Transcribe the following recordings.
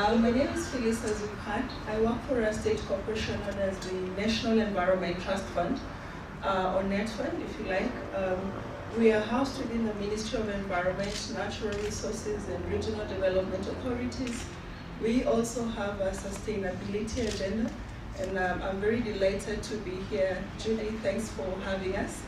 My name is Phyllis, as you've heard. I work for a state corporation known as the National Environment Trust Fund, or NETFUND, if you like. We are housed within the Ministry of Environment, Natural Resources and Regional Development Authorities. We also have a sustainability agenda, and I'm very delighted to be here. Julie, thanks for having us.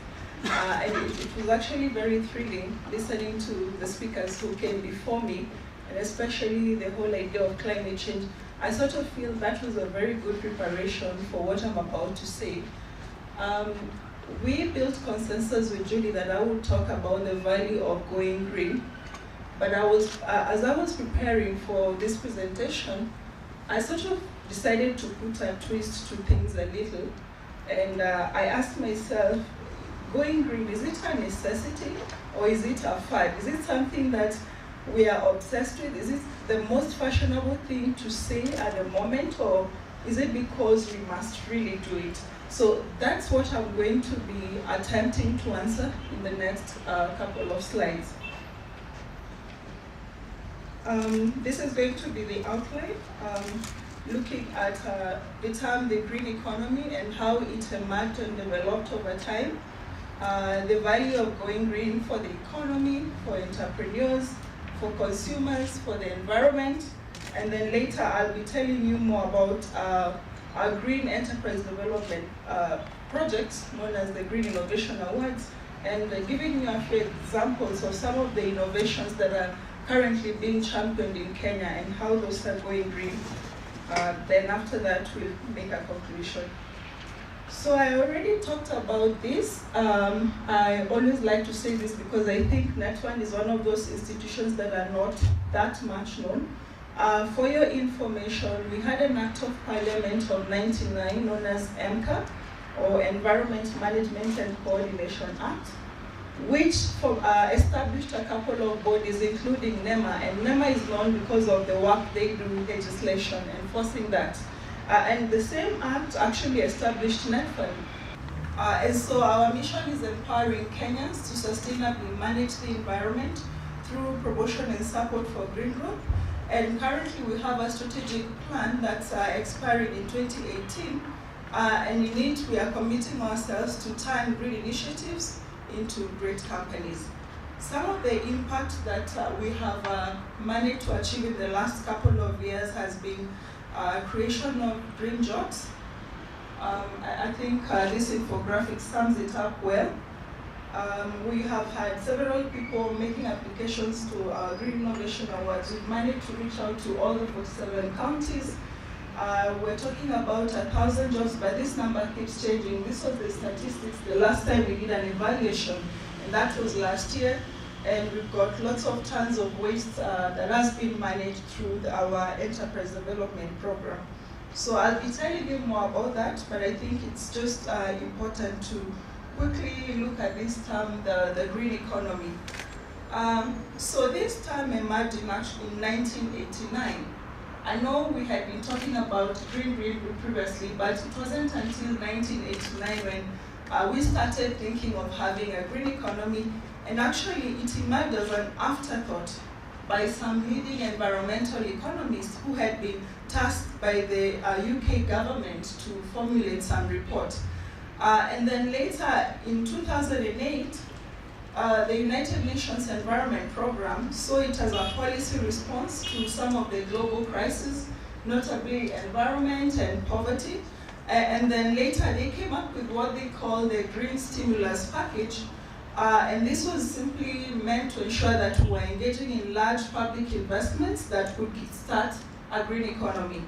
And it was actually very thrilling listening to the speakers who came before me, and especially the whole idea of climate change. I sort of feel that was a very good preparation for what I'm about to say. We built consensus with Julie that I would talk about the value of going green, but as I was preparing for this presentation, I sort of decided to put a twist to things a little, and I asked myself, going green, is it a necessity or is it a fad? Is it something that we are obsessed with? Is it the most fashionable thing to say at the moment, or is it because we must really do it? So that's what I'm going to be attempting to answer in the next couple of slides. This is going to be the outline, looking at the term the green economy and how it emerged and developed over time, the value of going green for the economy, for entrepreneurs, for consumers, for the environment, and then later I'll be telling you more about our Green Enterprise Development project known as the Green Innovation Awards, and giving you a few examples of some of the innovations that are currently being championed in Kenya and how those are going green. Then after that, we'll make a conclusion. So I already talked about this. I always like to say this because I think NETFUND is one of those institutions that are not that much known. For your information, we had an Act of Parliament of '99 known as EMCA, or Environment Management and Coordination Act, which established a couple of bodies, including NEMA, and NEMA is known because of the work they do with legislation enforcing that. And the same act actually established NETFUND. And so our mission is empowering Kenyans to sustainably manage the environment through promotion and support for green growth. And currently we have a strategic plan that's expiring in 2018. And in it, we are committing ourselves to turn green initiatives into great companies. Some of the impact that we have managed to achieve in the last couple of years has been creation of green jobs. I think this infographic sums it up well. We have had several people making applications to our Green Innovation Awards. We've managed to reach out to all the 47 counties. We're talking about 1,000 jobs, but this number keeps changing. This was the statistics the last time we did an evaluation, and that was last year. And we've got lots of tons of waste that has been managed through our Enterprise Development Program. So I'll be telling you more about that, but I think it's just important to quickly look at this term, the green economy. So this term emerged in 1989. I know we had been talking about green previously, but it wasn't until 1989 when we started thinking of having a green economy. And actually, it emerged as an afterthought by some leading environmental economists who had been tasked by the UK government to formulate some report. And then later, in 2008, the United Nations Environment Program saw it as a policy response to some of the global crises, notably environment and poverty. And then later, they came up with what they call the Green Stimulus Package. And this was simply meant to ensure that we were engaging in large public investments that would kickstart a green economy.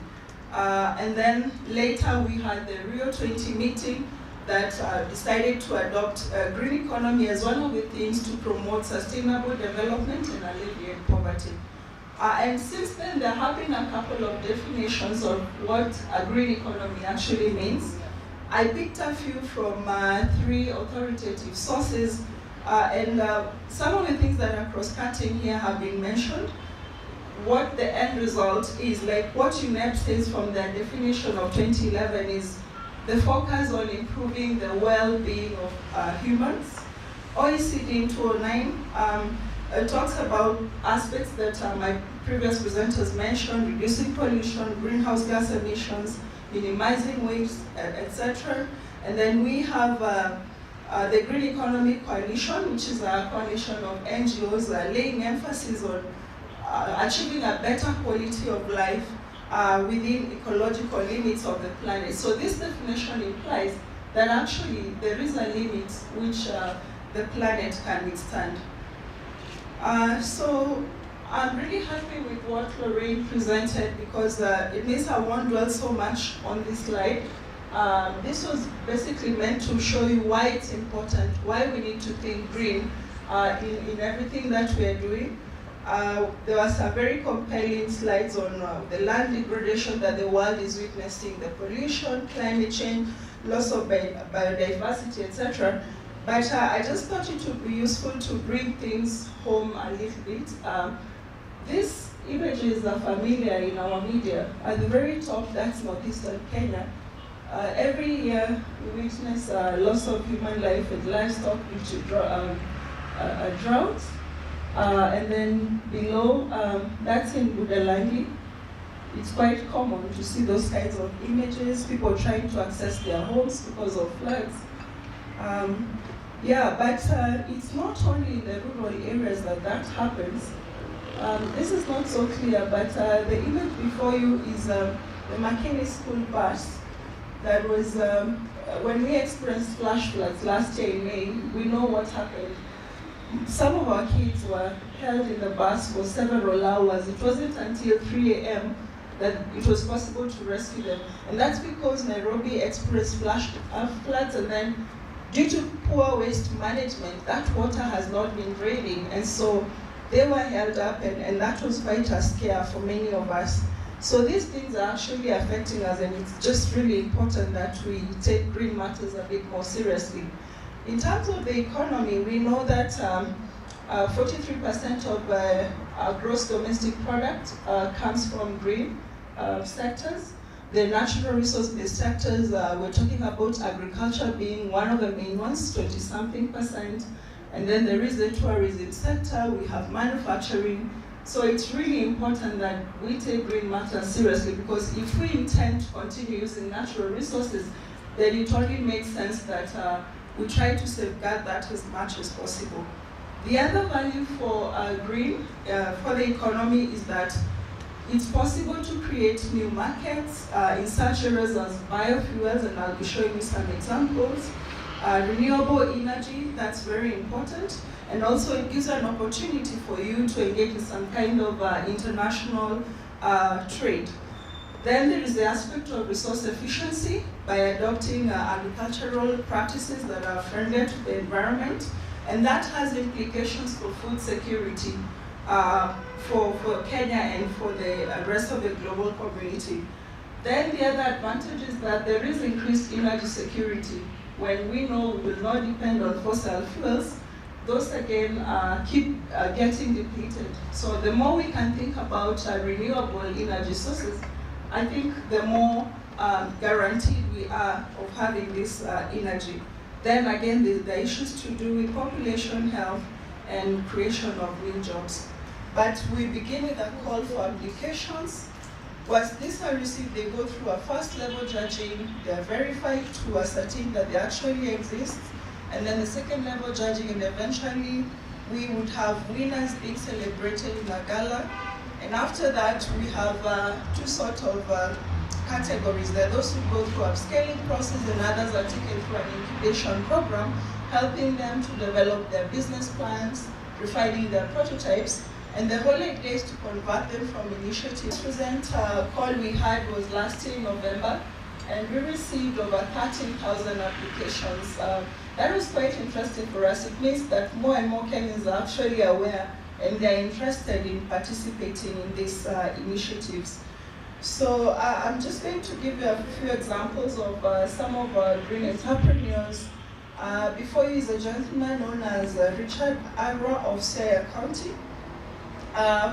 And then later we had the Rio 20 meeting that decided to adopt a green economy as one of the things to promote sustainable development and alleviate poverty. And since then, there have been a couple of definitions of what a green economy actually means. I picked a few from 3 authoritative sources, and some of the things that are cross-cutting here have been mentioned. What the end result is, like what UNEP says from their definition of 2011 is the focus on improving the well-being of humans. OECD in 2009 talks about aspects that my previous presenters mentioned: reducing pollution, greenhouse gas emissions, minimizing waste, etc. And then we have the Green Economy Coalition, which is a coalition of NGOs laying emphasis on achieving a better quality of life within ecological limits of the planet. So this definition implies that actually there is a limit which the planet can withstand. So I'm really happy with what Lorraine presented, because it means I won't dwell so much on this slide. This was basically meant to show you why it's important, why we need to think green in everything that we are doing. There were some very compelling slides on the land degradation that the world is witnessing, the pollution, climate change, loss of biodiversity, etc. But I just thought it would be useful to bring things home a little bit. These images are familiar in our media. At the very top, that's northeastern Kenya. Every year, we witness loss of human life and livestock due to a drought. And then below, that's in Budalangi. It's quite common to see those kinds of images, people trying to access their homes because of floods. But it's not only in the rural areas that happens. This is not so clear, but the image before you is the McKinney School bus. That was, when we experienced flash floods last year in May, we know what happened. Some of our kids were held in the bus for several hours. It wasn't until 3 a.m. that it was possible to rescue them. And that's because Nairobi experienced flash floods, and then due to poor waste management, that water has not been draining. And so they were held up, and that was quite a scare for many of us. So these things are actually affecting us, and it's just really important that we take green matters a bit more seriously. In terms of the economy, we know that 43% of our gross domestic product comes from green sectors. The natural resource-based sectors, we're talking about agriculture being one of the main ones, 20-something%. And then there is the tourism sector, we have manufacturing. So it's really important that we take green matters seriously, because if we intend to continue using natural resources, then it only makes sense that we try to safeguard that as much as possible. The other value for green, for the economy, is that it's possible to create new markets in such areas as biofuels, and I'll be showing you some examples. Renewable energy, that's very important. And also it gives an opportunity for you to engage in some kind of international trade. Then there is the aspect of resource efficiency by adopting agricultural practices that are friendly to the environment. And that has implications for food security for Kenya and for the rest of the global community. Then the other advantage is that there is increased energy security. When we know we will not depend on fossil fuels, those again keep getting depleted. So the more we can think about renewable energy sources, I think the more guaranteed we are of having this energy. Then again, the issues to do with population health and creation of new jobs. But we begin with a call for applications. Once these are received, they go through a first level judging, they are verified to ascertain that they actually exist, and then the second level judging, and eventually we would have winners being celebrated in a gala. And after that, we have two sort of categories. There are those who go through upscaling process, and others are taken through an incubation program, helping them to develop their business plans, refining their prototypes, and the whole idea is to convert them from initiatives. The present call we had was last year in November, and we received over 13,000 applications. That was quite interesting for us. It means that more and more Kenyans are actually aware and they're interested in participating in these initiatives. So I'm just going to give you a few examples of some of our green entrepreneurs. Before you is a gentleman known as Richard Arwa of Siaya County,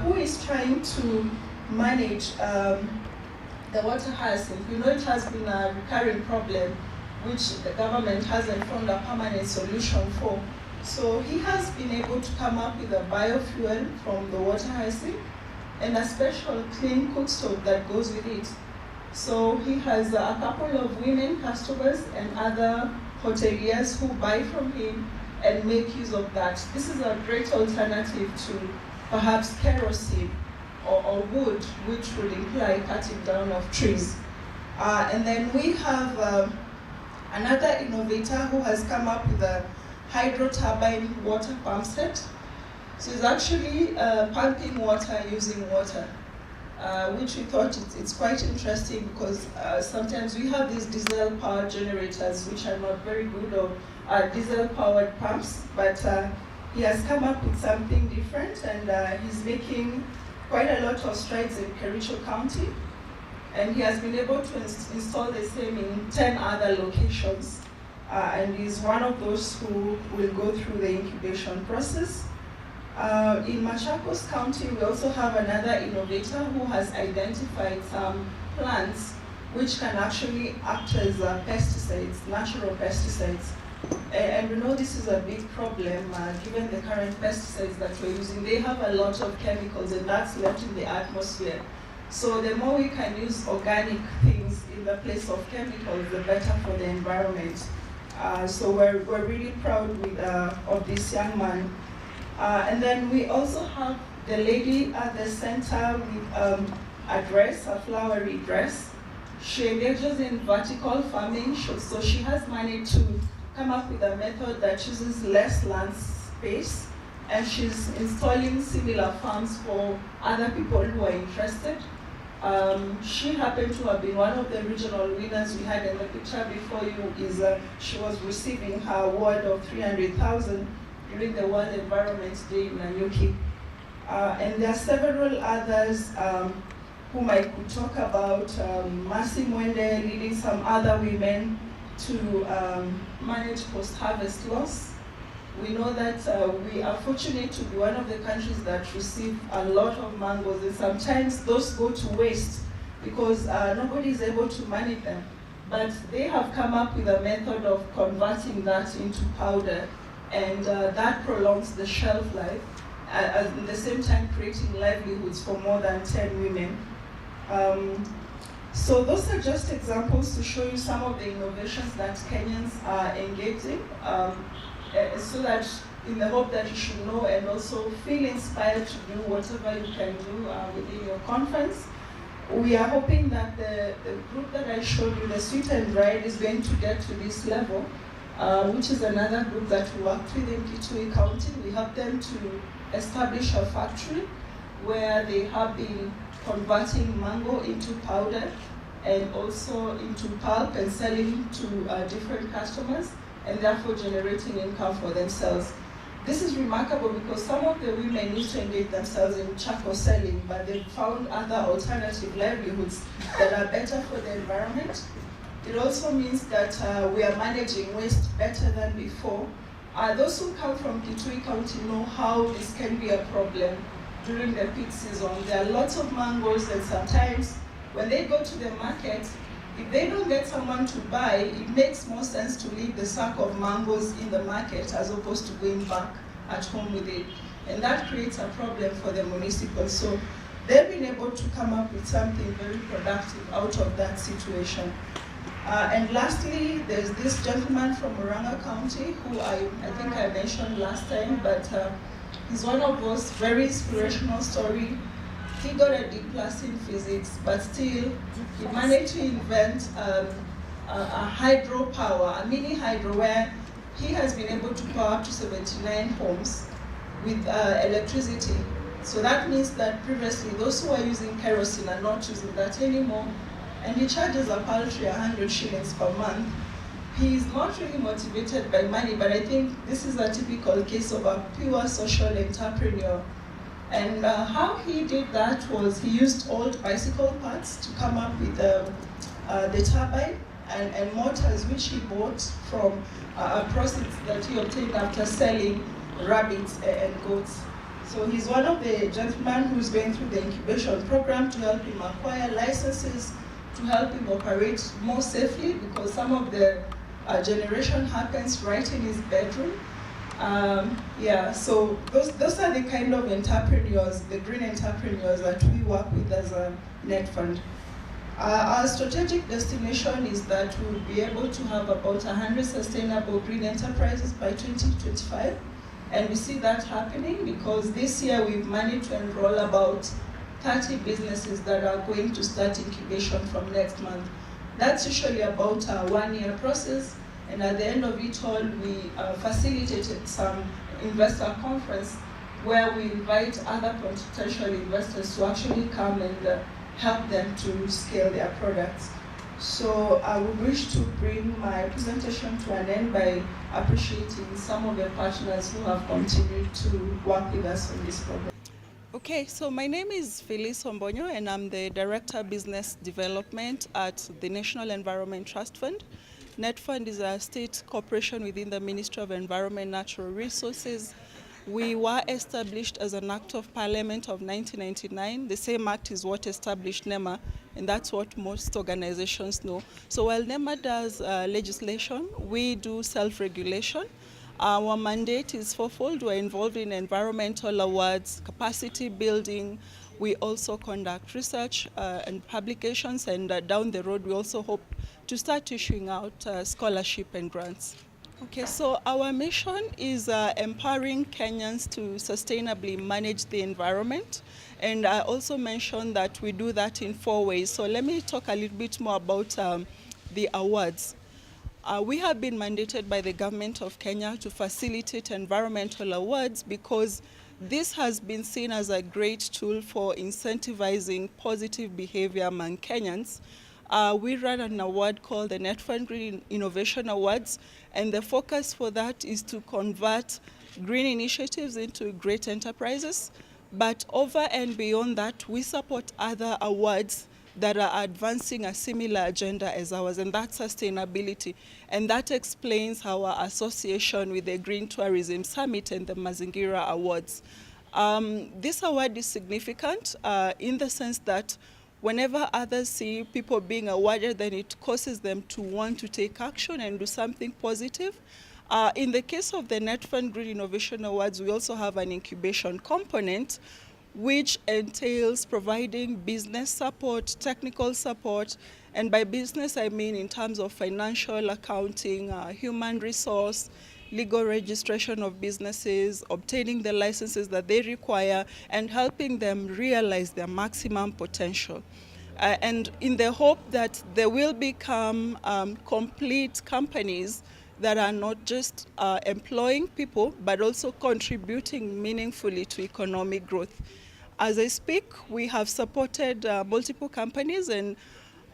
who is trying to manage the water hyacinth. You know, it has been a recurring problem which the government hasn't found a permanent solution for. So he has been able to come up with a biofuel from the water hyacinth and a special clean cook stove that goes with it. So he has a couple of women customers and other hoteliers who buy from him and make use of that. This is a great alternative to perhaps kerosene or wood, which would imply cutting down of trees. And then we have another innovator who has come up with a hydro turbine water pump set. So it's actually pumping water using water, which we thought it's quite interesting because sometimes we have these diesel powered generators which are not very good, or diesel powered pumps, but he has come up with something different, and he's making quite a lot of strides in Kericho County, and he has been able to install the same in 10 other locations, and he's one of those who will go through the incubation process. In Machakos County, we also have another innovator who has identified some plants which can actually act as pesticides, natural pesticides. And we know this is a big problem given the current pesticides that we're using. They have a lot of chemicals, and that's left in the atmosphere. So the more we can use organic things in the place of chemicals, the better for the environment. So we're really proud of this young man. And then we also have the lady at the center with a dress, a flowery dress. She engages in vertical farming, so she has managed to come up with a method that uses less land space, and she's installing similar farms for other people who are interested. She happened to have been one of the regional winners we had in the picture before you. She was receiving her award of 300,000 during the World Environment Day in Nanyuki. And there are several others whom I could talk about. Mercy Mwende leading some other women to manage post-harvest loss. We know that we are fortunate to be one of the countries that receive a lot of mangoes, and sometimes those go to waste because nobody is able to manage them. But they have come up with a method of converting that into powder, and that prolongs the shelf life, at the same time creating livelihoods for more than 10 women. So those are just examples to show you some of the innovations that Kenyans are engaged in, so that in the hope that you should know and also feel inspired to do whatever you can do within your conference. We are hoping that the group that I showed you, the Sweet and Dried, is going to get to this level, which is another group that we worked with in Kitui County. We helped them to establish a factory where they have been converting mango into powder and also into pulp and selling to different customers, and therefore generating income for themselves. This is remarkable because some of the women need to engage themselves in charcoal selling, but they've found other alternative livelihoods that are better for the environment. It also means that we are managing waste better than before. Those who come from Kitui County know how this can be a problem during the peak season. There are lots of mangoes, and sometimes when they go to the market, if they don't get someone to buy, it makes more sense to leave the sack of mangoes in the market as opposed to going back at home with it. And that creates a problem for the municipal. So they've been able to come up with something very productive out of that situation. And lastly, there's this gentleman from Murang'a County who I think I mentioned last time, but he's one of those very inspirational stories. He got a D+ in physics, but still he managed to invent a hydropower, a mini hydro, where he has been able to power up to 79 homes with electricity. So that means that previously those who are using kerosene are not using that anymore, and he charges a paltry 100 shillings per month. He's not really motivated by money, but I think this is a typical case of a pure social entrepreneur. And how he did that was he used old bicycle parts to come up with the turbine and motors, which he bought from a proceeds that he obtained after selling rabbits and goats. So he's one of the gentlemen who's going through the incubation program to help him acquire licenses, to help him operate more safely, because some of the generation happens right in his bedroom. Yeah, so those are the kind of entrepreneurs, the green entrepreneurs that we work with as a NETFUND. Our strategic destination is that we'll be able to have about 100 sustainable green enterprises by 2025. And we see that happening because this year we've managed to enroll about 30 businesses that are going to start incubation from next month. That's usually about a 1-year process. And at the end of it all, we facilitated some investor conference where we invite other potential investors to actually come and help them to scale their products. So I would wish to bring my presentation to an end by appreciating some of the partners who have continued to work with us on this program. Okay, so my name is Phyllis Ombonyo and I'm the Director of Business Development at the National Environment Trust Fund. NETFUND is a state corporation within the Ministry of Environment and Natural Resources. We were established as an Act of Parliament of 1999. The same act is what established NEMA, and that's what most organizations know. So while NEMA does legislation, we do self-regulation. Our mandate is fourfold. We're involved in environmental awards, capacity building. We also conduct research and publications, and down the road we also hope to start issuing out scholarship and grants. Okay, so our mission is empowering Kenyans to sustainably manage the environment. And I also mentioned that we do that in 4 ways. So let me talk a little bit more about the awards. We have been mandated by the government of Kenya to facilitate environmental awards because this has been seen as a great tool for incentivizing positive behavior among Kenyans. We run an award called the NETFUND Green Innovation Awards, and the focus for that is to convert green initiatives into great enterprises. But over and beyond that, we support other awards that are advancing a similar agenda as ours, and that's sustainability. And that explains our association with the Green Tourism Summit and the Mazingira Awards. This award is significant in the sense that whenever others see people being awarded, then it causes them to want to take action and do something positive. In the case of the NETFUND Green Innovation Awards, we also have an incubation component, which entails providing business support, technical support, and by business I mean in terms of financial accounting, human resource, legal registration of businesses, obtaining the licenses that they require, and helping them realize their maximum potential. And in the hope that they will become complete companies that are not just employing people, but also contributing meaningfully to economic growth. As I speak, we have supported multiple companies and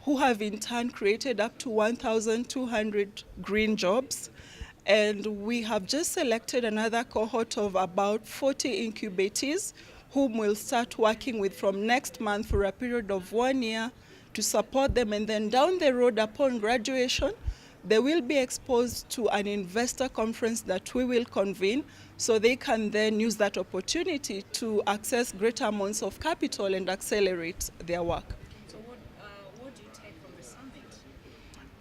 who have in turn created up to 1,200 green jobs. And we have just selected another cohort of about 40 incubatees whom we'll start working with from next month for a period of 1 year to support them. And then down the road, upon graduation, they will be exposed to an investor conference that we will convene so they can then use that opportunity to access greater amounts of capital and accelerate their work. So what do you take from the summit?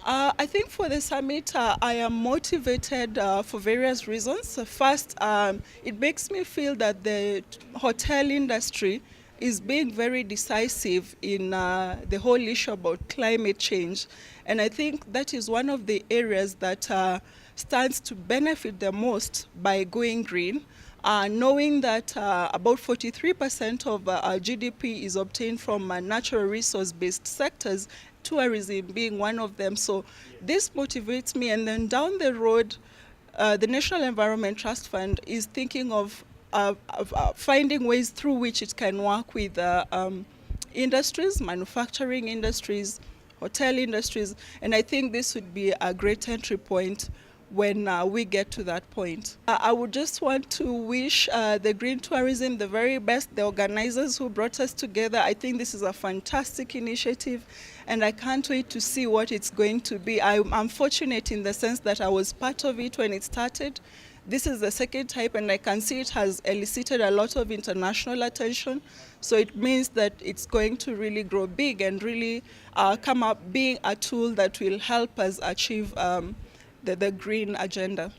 I think for the summit, I am motivated for various reasons. First, it makes me feel that the hotel industry is being very decisive in the whole issue about climate change. And I think that is one of the areas that stands to benefit the most by going green, knowing that about 43% of our GDP is obtained from natural resource-based sectors, tourism being one of them. So this motivates me. And then down the road, the National Environment Trust Fund is thinking of finding ways through which it can work with industries, manufacturing industries, hotel industries, and I think this would be a great entry point when we get to that point. I would just want to wish the Green Tourism the very best, the organizers who brought us together. I think this is a fantastic initiative and I can't wait to see what it's going to be. I'm fortunate in the sense that I was part of it when it started. This is the second type and I can see it has elicited a lot of international attention. So it means that it's going to really grow big and really come up being a tool that will help us achieve the green agenda.